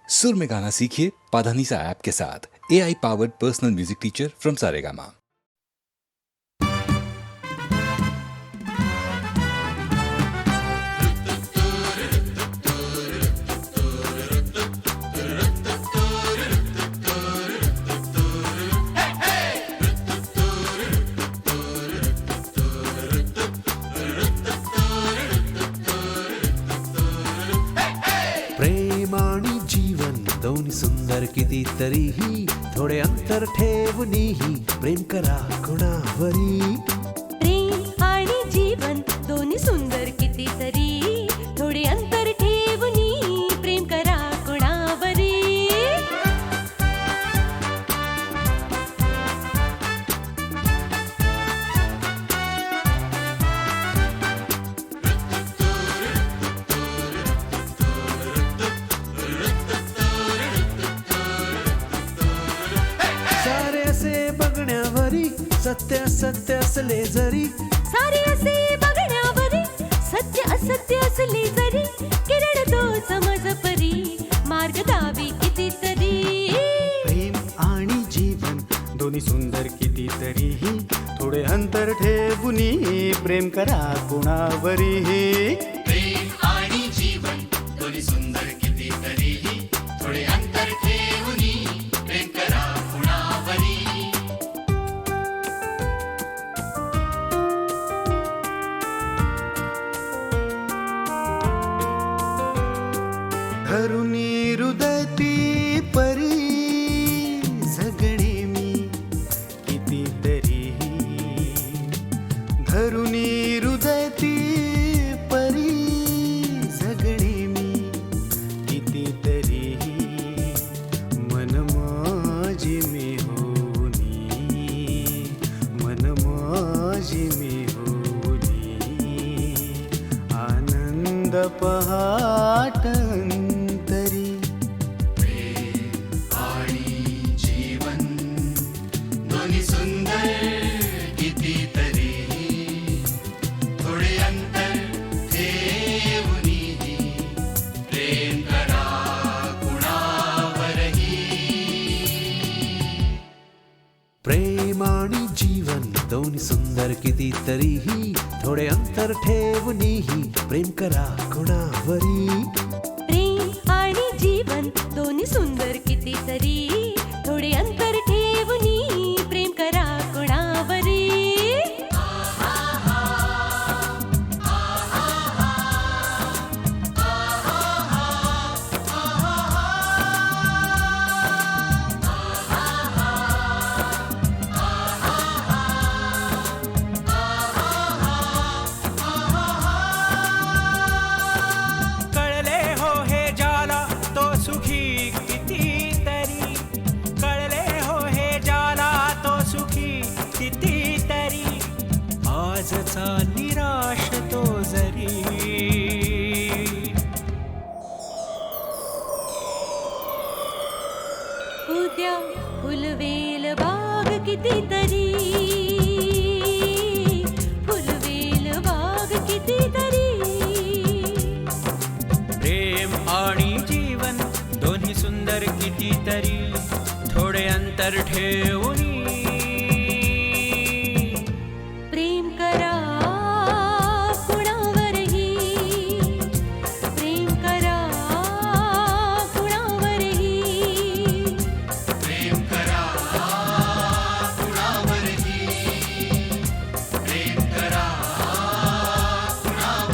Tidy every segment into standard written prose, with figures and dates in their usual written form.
सुर में गाना सीखिए पाधानीसा ऐप के साथ। AI powered personal music teacher from Saregama. प्रेम आणि जीवन दोन्ही सुंदर कितीतरीही थोडे अंतर ठेवूनही प्रेम करा कोणावरी. प्रेम आणि जीवन दोन्ही सुंदर कितीतरी थोडे अंतर ठेवूनी प्रेम करा कोणावरी. सारे असे बघण्यावरी सत्य असत्य असले जरी सारे असे बघण्यावरी सत्य असत्य असले जरी किरण तो समज परी मार्ग दावी कितीतरी. प्रेम आणि जीवन दोन्ही सुंदर कितीतरीही थोडे अंतर ठेवूनी प्रेम करा कुणावरीही. प्रेम आणि जीवन दोन्ही सुंदर कितीतरीही थोडे अंतर ठेवूनी प्रेम करा कुणावरी. धरुणी हृदयती परी जगणे मी कितीतरीही. धरुणी हृदयती परी जगणे मी कितीतरीही. मन माझे मी होनी मन माझे मी होनी आनंद पहाटंतरी. आणि जीवन दोन्ही सुंदर कितीतरीही थोडे अंतर ठेवूनी प्रेम करा कुणावरही. प्रेम आणि जीवन दोन्ही सुंदर कितीतरीही थोडे अंतर ठेवूनही प्रेम करा कोणावरी. प्रेम आणि जीवन दोन्ही सुंदर कितीतरी थोडे अंतर ठेवूनी प्रेम करा कोणावरी. कळले हो हे जाला तो सुखी कितीतरी. कळले हो हे जाला तो सुखी कितीतरी. आजचा निराश तो जरी. उद्या फुलवेल बाग कितीतरी फुलवेल बाग कितीतरी. प्रेम आणि जीवन दोन्ही सुंदर कितीतरी थोडे अंतर ठेवूनी प्रेम करा कुणावरही. प्रेम करा कुणावरही. प्रेम करा कुणावरही. प्रेम करा कुणावरही.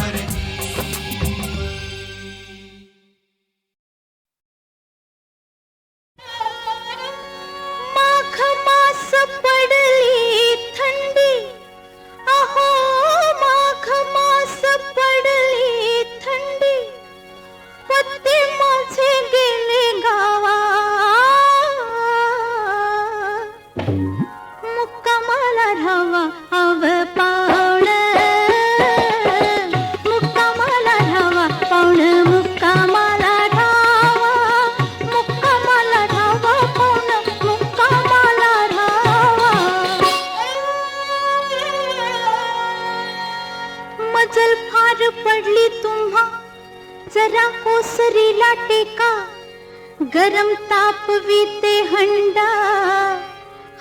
गरम तापविते हंडा,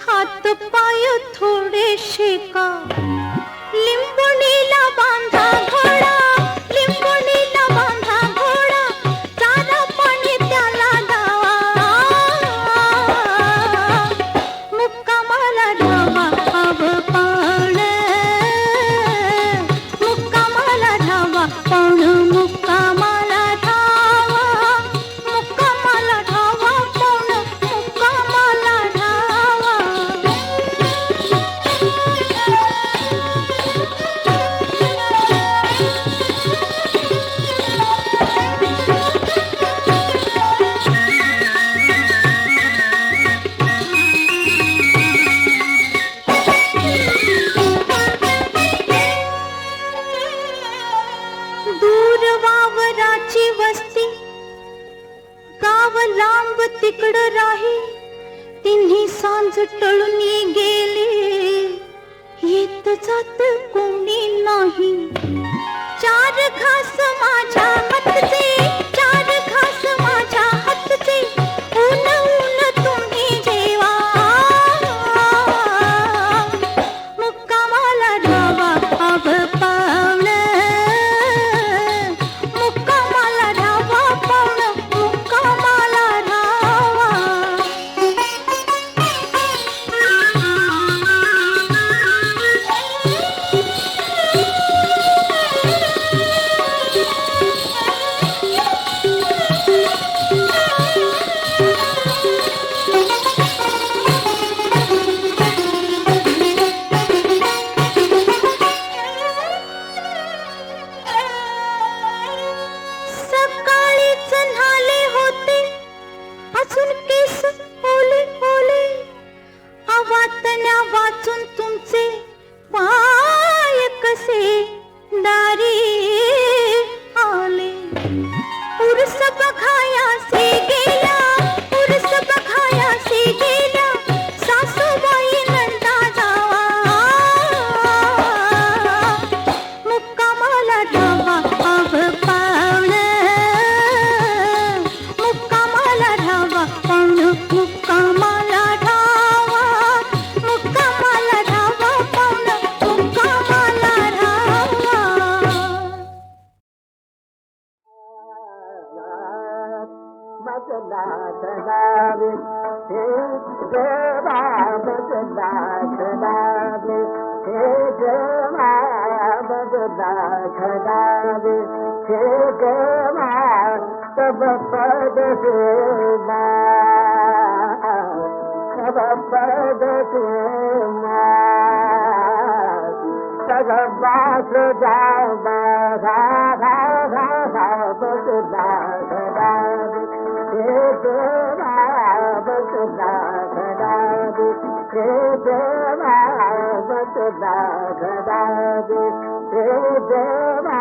हात पाय थोडे शेका, लिंबुणीला बांधा घोडा, लिंबुणीला बांधा घोडा, चारा पाणी त्याला द्यावा, मुक्कामाला धावा हव पाण, मुक्कामाला धावा पाण, मुक्कामाला धावा, मुक्कामाला धावा पाण, मुक्कामाला धावा. दूर वावराची वस्ती, गाव लांब तिकडं राही, तिन्ही सांज टळूनी गेले, येत जात कोणी नाही. चार घास माझ्या हातचे, चार घास माझ्या हातचे, ऊन ऊन तुम्ही जेवा, मुक्कामाला धावा हव पाण, मुक्कामाला धावा पाण, मुक्कामाला धावा. सकाळीच न्हाले होते, अजून केस ओले ओले, अवातण्या वाचून तुमचे पाय कसे दारी आले. उर्स बघायासे गेला, उर्स बघायासे गेला, सासूबाई नंदा जावा, मुक्कामाला धावा हव पाण, मुक्कामाला धावा पाण, मुक्कामाला धावा, मुक्कामाला धावा पाण, मुक्कामाला धावा. बदला चढावे हे देवा, बदला चढावे हे देवा, बदला चढावे हे देवा, तब पद सेवा, तब पद सेवा, तब बास जावा, बदला चढावे हे देवा, बदला चढावे हे देवा, बदला चढावे हे देवा,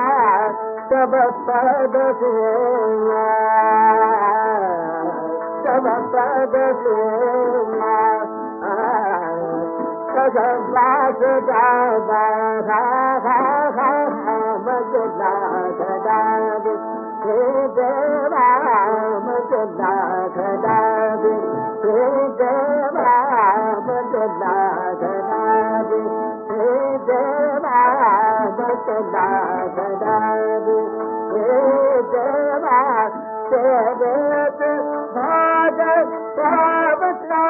तब पद सेवा, तब पद सेवा, तब बास जावा, बदला चढावे हे देवा, बदला चढावे हे देवा, बदला चढावे हे देवा, बदला चढावे हे देवा, तेरेत भाग पावता,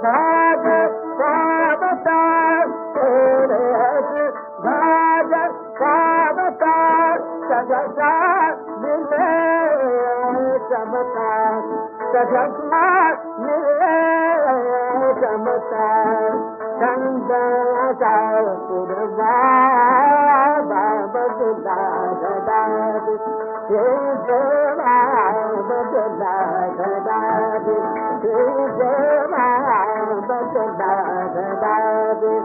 भाग पावता, तेरेत भाग पावता, सजसा मिले चमत्कार, सजसा मिले चमत्कार, चंदनाचा पुरवा, बदला चढावे हे देवा, बदला चढावे हे देवा, बदला चढावे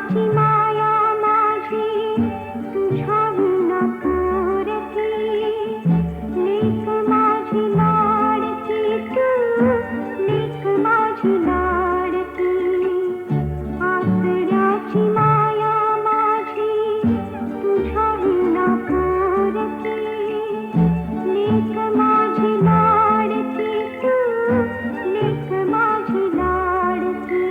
आसऱ्याची माया माझी तुझ्या विना पुरती लेक माझी लाडकी तू लेक माझी लाडकी आसऱ्याची माया माझी तुझ्या विना पुरती लेक माझी लाडकी तू लेक माझी लाडकी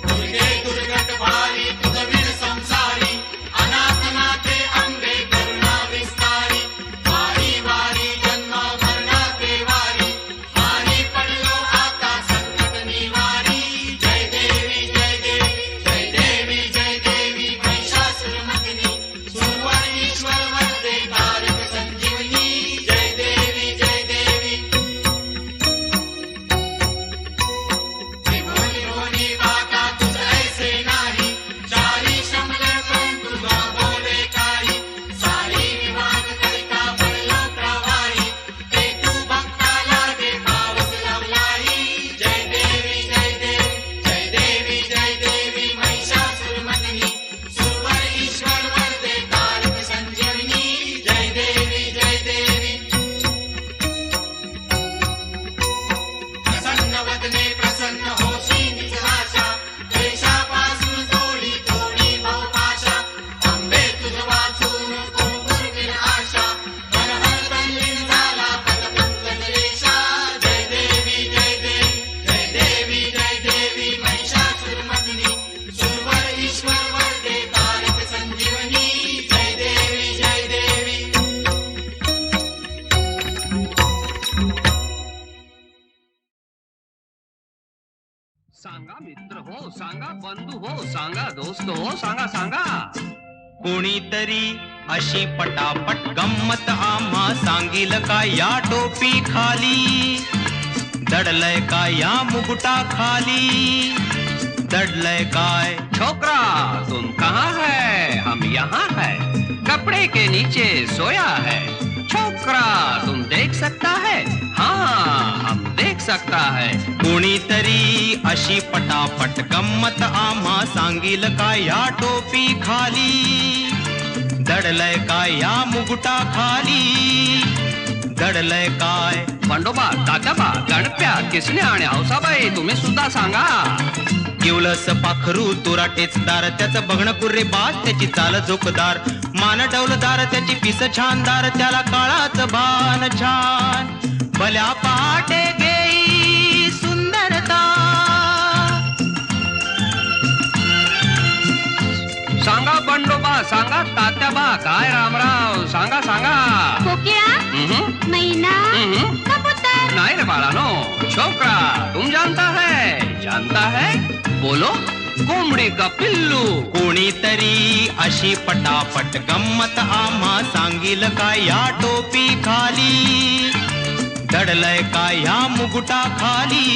दुर्गे दुर्गट भारी तुझ वीर संसारी अनाथनाथे अंबे करुणा विस्तारी वारी वारी जन्म मरणाचे वारी हारी पडलो आता संकट निवारी जय देवी जय देवी जय देवी जय देवी महिषासुरमर्दिनी सुरवर ईश्वर वरदे तारक संजीवनी जय देवी जय देवी त्रिभुवनी भुवनी माता तुझ ऐसे नाही चारी शमल पण तुझा बोले काही सारी विवाद करिता पडलो प्रवाही ते तू भक्ताला दे पावस लावलाई जय देवी जय देवी जय देवी जय देवी महिषासुरमर्दिनी सुरवर ईश्वर वरदे तारक संजीवनी जय देवी जय देवी प्रसन्न वदने प्रसन्न होशी निजराशा देशापासून थोडी थोडी भवपाशा अंबे तुझ वाचून कुंकुरवीर आशा हर हर तल्लीन झाला पदपंकजलेशा जय देवी जय देवी जय देवी जय देवी महिषासुरमर्दिनी सुरवर ईश्वर वरदे तारक संजीवनी जय देवी जय देवी सांगा मित्र हो, सांगा बंधू हो, सांगा दोस्त हो, सांगा सांगा. कोणीतरी अशी पटापट गंमत आम्हा सांगील का या टोपी खाली दडलय का या मुकुटा खाली दडलय काय. छोकरा तुम कहाँ है? हम यहाँ है, कपड़े के नीचे सोया है. छोकरा तुम देख सकता है? हाँ हम देख सकता है. कोणीतरी अशी पटापट गंमत आम्हा सांगील का या टोपी खाली दडलय का या मुकुटा खाली दडलय काय. बंडोबा, तात्याबा, गणप्या, किसने आणि हौसाबाई तुम्ही सुद्धा सांगा. किवलस पाखरू तुरा टेचदार त्याचं बघणं कुर्रे बाज त्याची चाल जोकदार मान डौलदार त्याची पिस छानदार त्याला काळाच भान छान भल्या पहाटे गेई सुंदरता. सांगा बंडोबा, सांगा तात्याबा, काय रामराव, सांगा सांगा. कोकिळा हम्म, मैना हम्म. कबूतर नहीं रे बाळानो, छोकरा तुम जानता है बोलो. कोंबडी का पिल्लू. कोणीतरी अशी पटापट गंमत आम्हा सांगील का या टोपी खाली दडलय का या मुकुटा खाली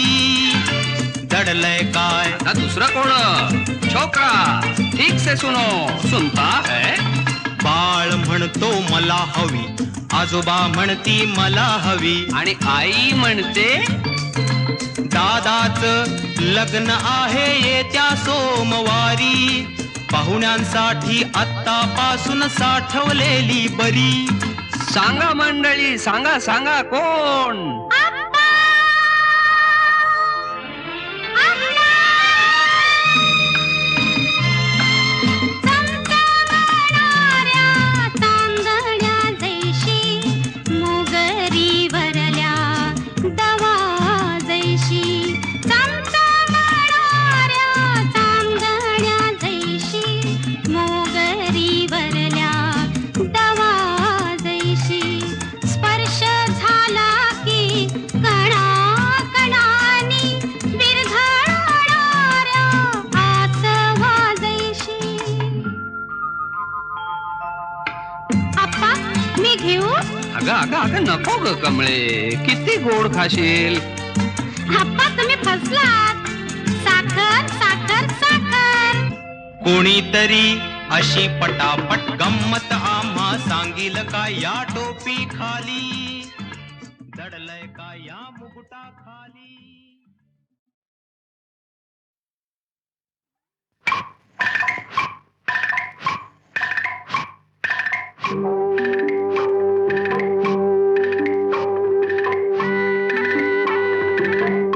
दडलय काय. आता दुसरं कोण? छोकरा ठीक से सुनो. सुनता है? बाळ म्हणतो मला हवी आजोबा म्हणती मला हवी आणि आई म्हणते दादाच लग्न आहे येत्या सोमवारी पाहुण्यांसाठी आत्तापासून साठवलेली बरी. सांगा मंडळी, सांगा सांगा कोण? तांदळ्या जैशी मोगरी वरल्या दवा जैशी चमचमणाऱ्या तांदळ्या जैशी मोगरी वरल्या दवा जैशी स्पर्श झाला की कणा कणानी बिरघळणाऱ्या आसवा जैशी. आप्पा मी घेऊ? अगं अगं अगं नको ग कमळे, किती गोड खाशील. आप्पा तुम्ही फसलात. साखर साखर साखर. कोणीतरी अशी पटापट गंमत आम्हा सांगील का या टोपी खाली दडलय का या मुकुटा खाली.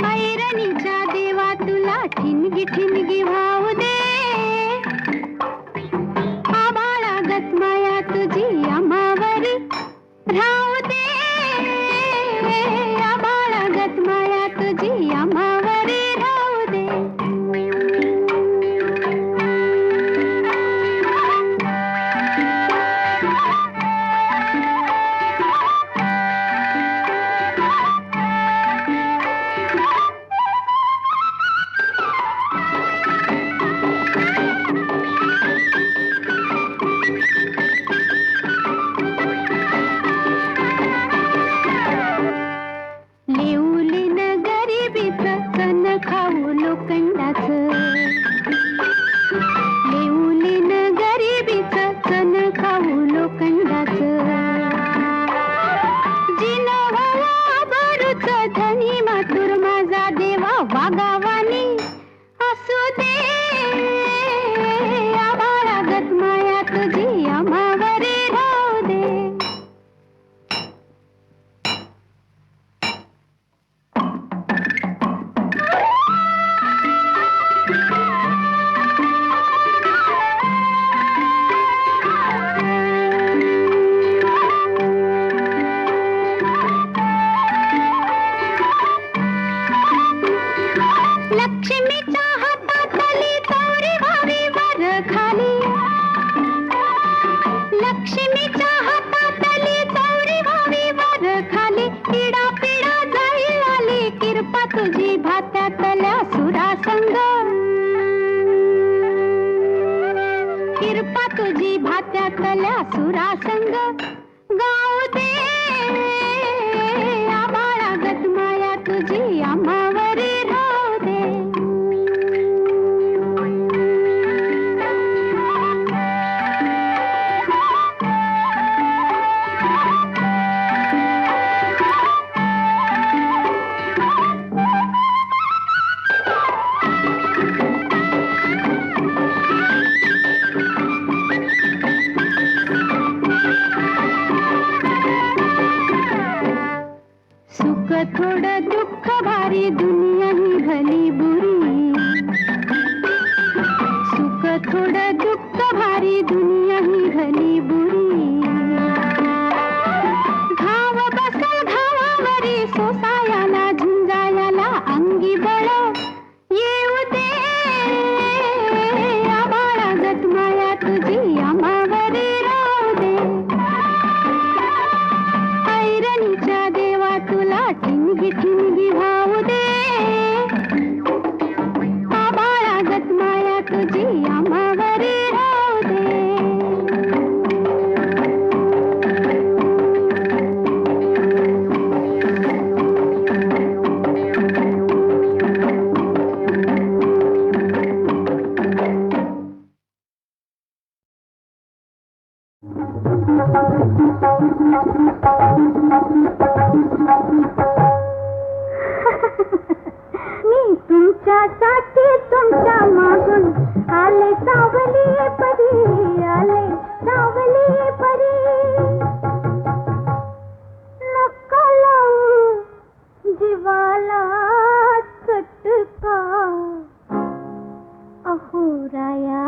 ऐरणीच्या देवा तुला ठिणगी ठिणगी वाहू दे. आबाळागत माया तुझी आम्हावरी राहू दे. आबाळागत माया तुझी आम्हावरी राहू दे. लिवलीन गरिबीचं कण खाऊ लोखंडाचं. लिवलीन गरिबीचं कण खाऊ लोखंडाचं. जिनं व्हावा बरूच धनी मातुर माझा देवा वागावानी असू दे. आभाळागत माया तुझी आम्हावरी राहू दे. लक्ष्मीच्या हातातली चौरी व्हावी वर खाली. लक्ष्मीच्या हातातली चौरी व्हावी वर खाली. पिढा पिढा जाईल आली किरपा तुझी भात्यातल्या सुरासंग. किरपा तुझी भात्यातल्या सुरासंग गाऊ दे. आभाळागत माया तुझी आम्हावरी राहू दे. सुख थोडं दुःख भारी दुनिया ही भली बुरी. सुख थोडं दुःख भारी दुनिया ही भली बुरी. घाव बसल घावावरी सोसायाला झुंजायाला अंगी बळ येऊ दे. आभाळागत माया तुझी आम्हावरी राहू दे. ऐरणीच्या देवा तुला ठिणगी ठिणगी वाहू दे. आभाळागत माया तुझी आम्हावरी राहू दे. मी तुमच्यासाठी तुमच्या मागून आले सावली परी. आले सावली परी. नका लावू जीवाला चटका अहो राया.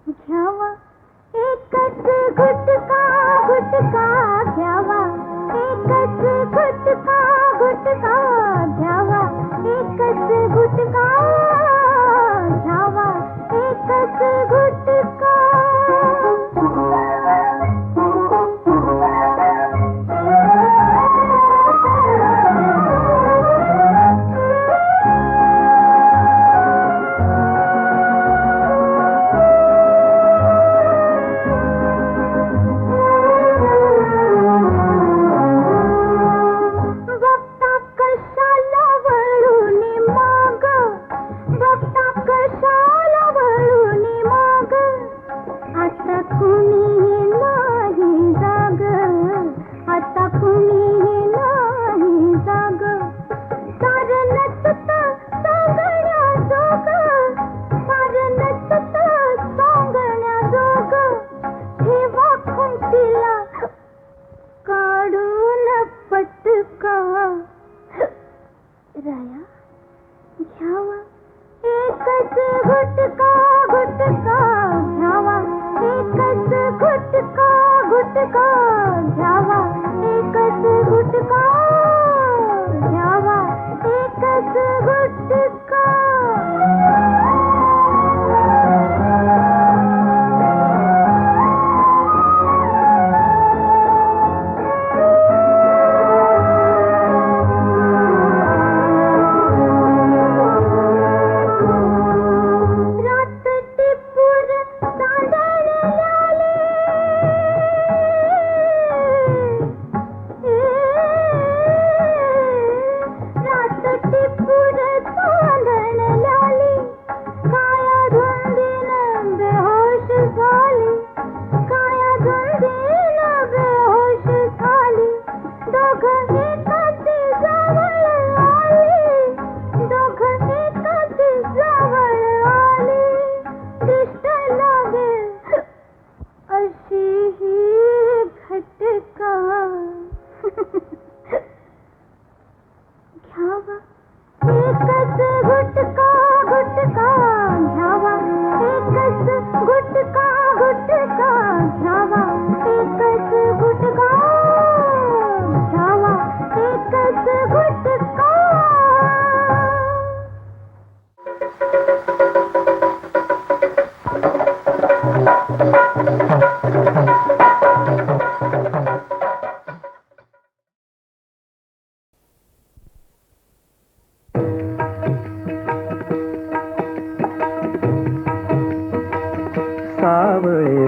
घ्यावा एकच गुटका गुटका घ्यावा. एकच गुटका गुटका घ्यावा. एकच गुटका घ्यावा. एकच गुटका.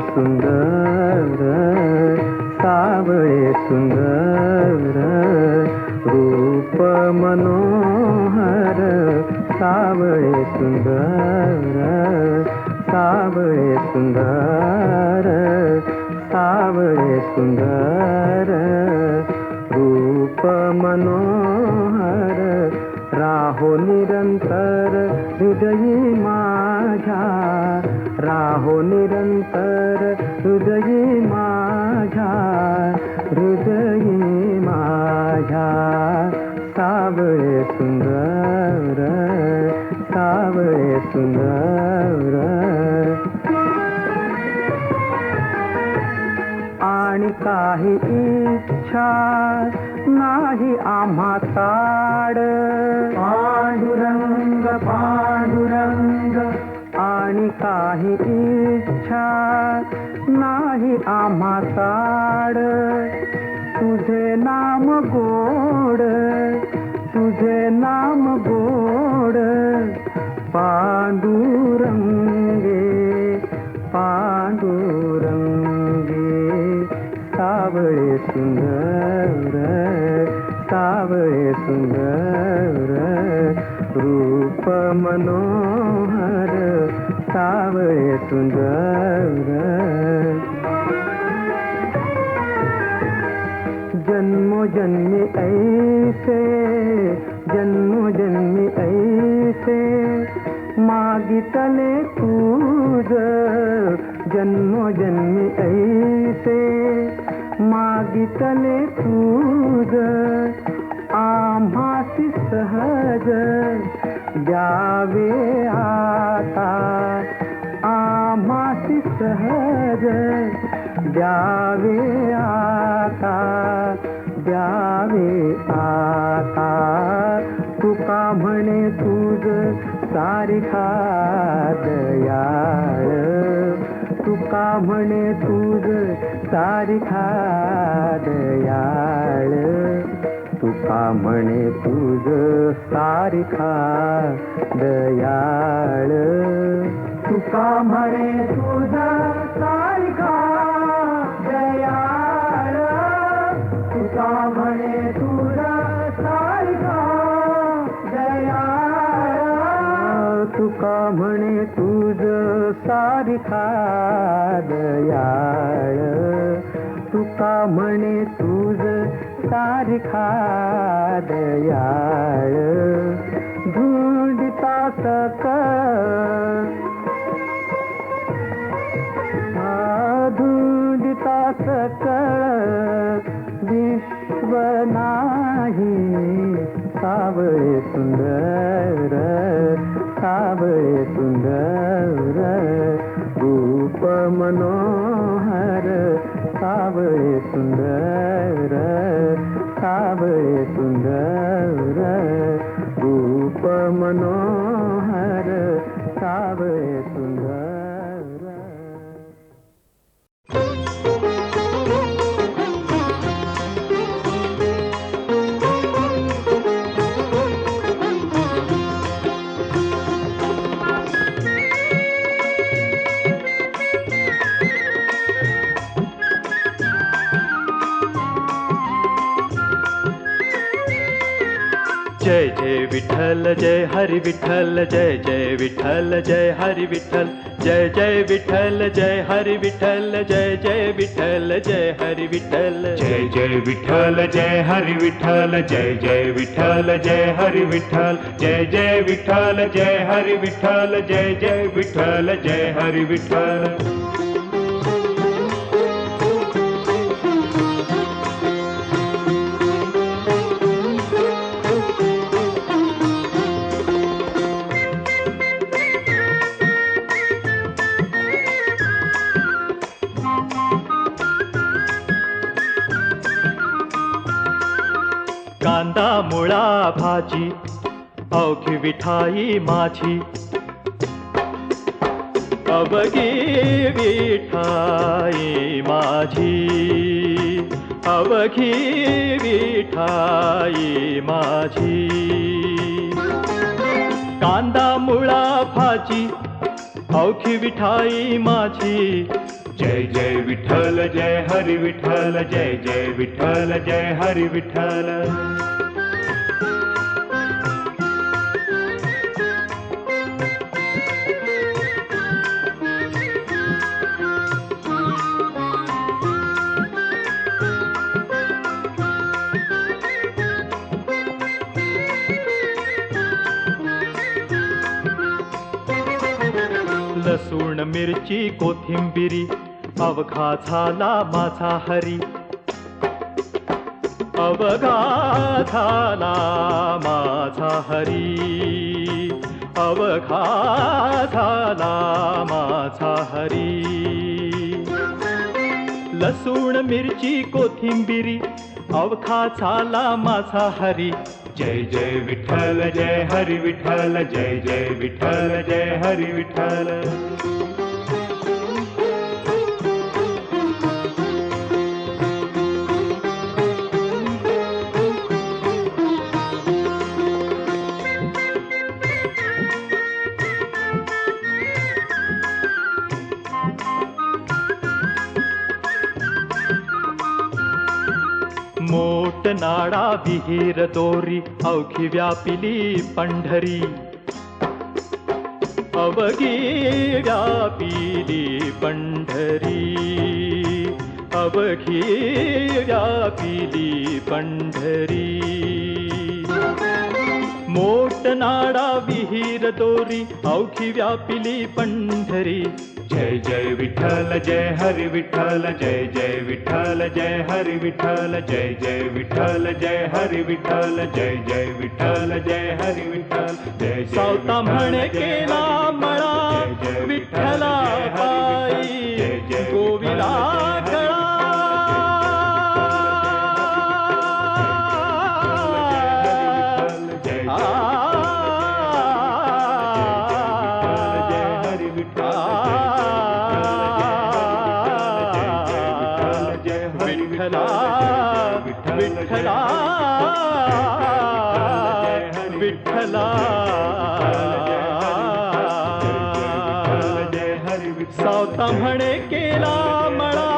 सुंदर सावळे सुंदर रूप मनोहर सावळे सुंदर सावळे सुंदर सावळे सुंदर रूप मनोहर राहो निरंतर हृदयी माझ्या राहो निरंतर हृदयी माझ्या हृदयी माझ्या सावळे सुंदर सावळे सुंदर आणि काही इच्छा नाही आम्हा ताड पांडुरंग पांडुरंग आणि काही इच्छा नाही आम्हा ताड तुझे नाम गोड तुझे नाम गोड पांडुरंगे पांडुरंगे सावळे सुंदर सावळे सुंदर रूप मनोहर सावळे सुंदर जन्मोजन्मी ऐसे जन्मोजन्मी ऐसे मागितले तुझ जन्मोजन्मी ऐसे मागितले तुझ आम्हासी सहज द्यावे आता आम्हासी सहज द्यावे आता द्यावे आता तुका म्हणे तुझ सारिखा दयाळ तुका म्हणे तुझ सारिखा दयाळ तुका म्हणे तुझ सारिखा दयाळ तुका म्हणे तुझ सारिखा दयाळ तुका म्हणे तुझ सारिखा दयाळ तुका म्हणे तुझ सारिखा दयाळ तुका म्हणे तुझ सारिखा दयाळ धुंडिता सकळ धुंडिता सकळ विश्व नाही सावळे सुंदर सावळे सुंदर रूप मनोहर सावळे सुंदर सावळे सुंदर रूप मनोहर सावळे सुंदर जय जय विठ्ठल जय हरि विठ्ठल जय जय विठ्ठल जय हरि विठ्ठल जय जय विठ्ठल जय हरि विठ्ठल जय जय विठ्ठल जय हरि विठ्ठल जय जय विठ्ठल जय हरि विठ्ठल जय जय विठ्ठल जय हरि विठ्ठल जय जय विठ्ठल जय हरि विठ्ठल जय जय विठ्ठल जय हरि विठ्ठल कांदा मुळा भाजी अवघी विठाई माझी अवघी विठाई माझी अवघी विठाई माझी कांदा मुळा भाजी अवघी विठाई माझी जय जय विठ्ठल जय हरी विठ्ठल जय जय विठ्ठल जय हरी विठ्ठल. लसूण मिरची कोथिंबिरी अवघा झाला माझा हरी, अवघा झाला माझा हरी, अवघा झाला माझा हरी. लसूण मिरची कोथिंबिरी अवघा झाला माझा हरी. जय जय विठ्ठल जय हरी विठ्ठल जय जय विठ्ठल जय हरी विठ्ठल. मोट नाडा विहीर दोरी अवघी व्यापिली पंढरी, अवघी व्यापिली पंढरी, अवघी व्यापिली पंढरी. मोट नाडा विहीर दोरी अवघी व्यापिली पंढरी. जय जय विठ्ठल जय हरी विठ्ठल जय जय विठ्ठल जय हरी विठ्ठल जय जय विठ्ठल जय हरी विठ्ठल जय जय विठ्ठल जय हरी विठ्ठल. जय सावता म्हणे केला मळा विठ्ठला पायी गोविला गळा. विठ्ठला विठ्ठला सावता म्हणे केला मळा,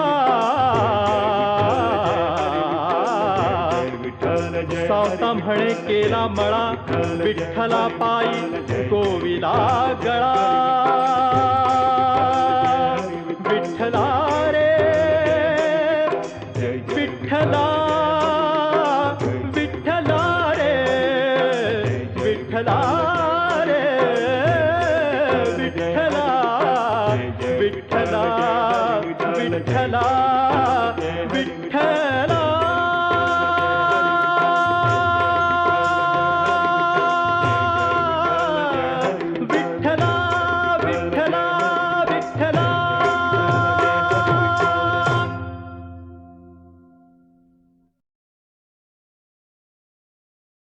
सावता म्हणे केला मळा विठ्ठला पायी गोविला गळा. विठ्ठला रे विठ्ठला, विठ्ठला रे विठ्ठला रे विठ्ठला, विठ्ठला विठ्ठला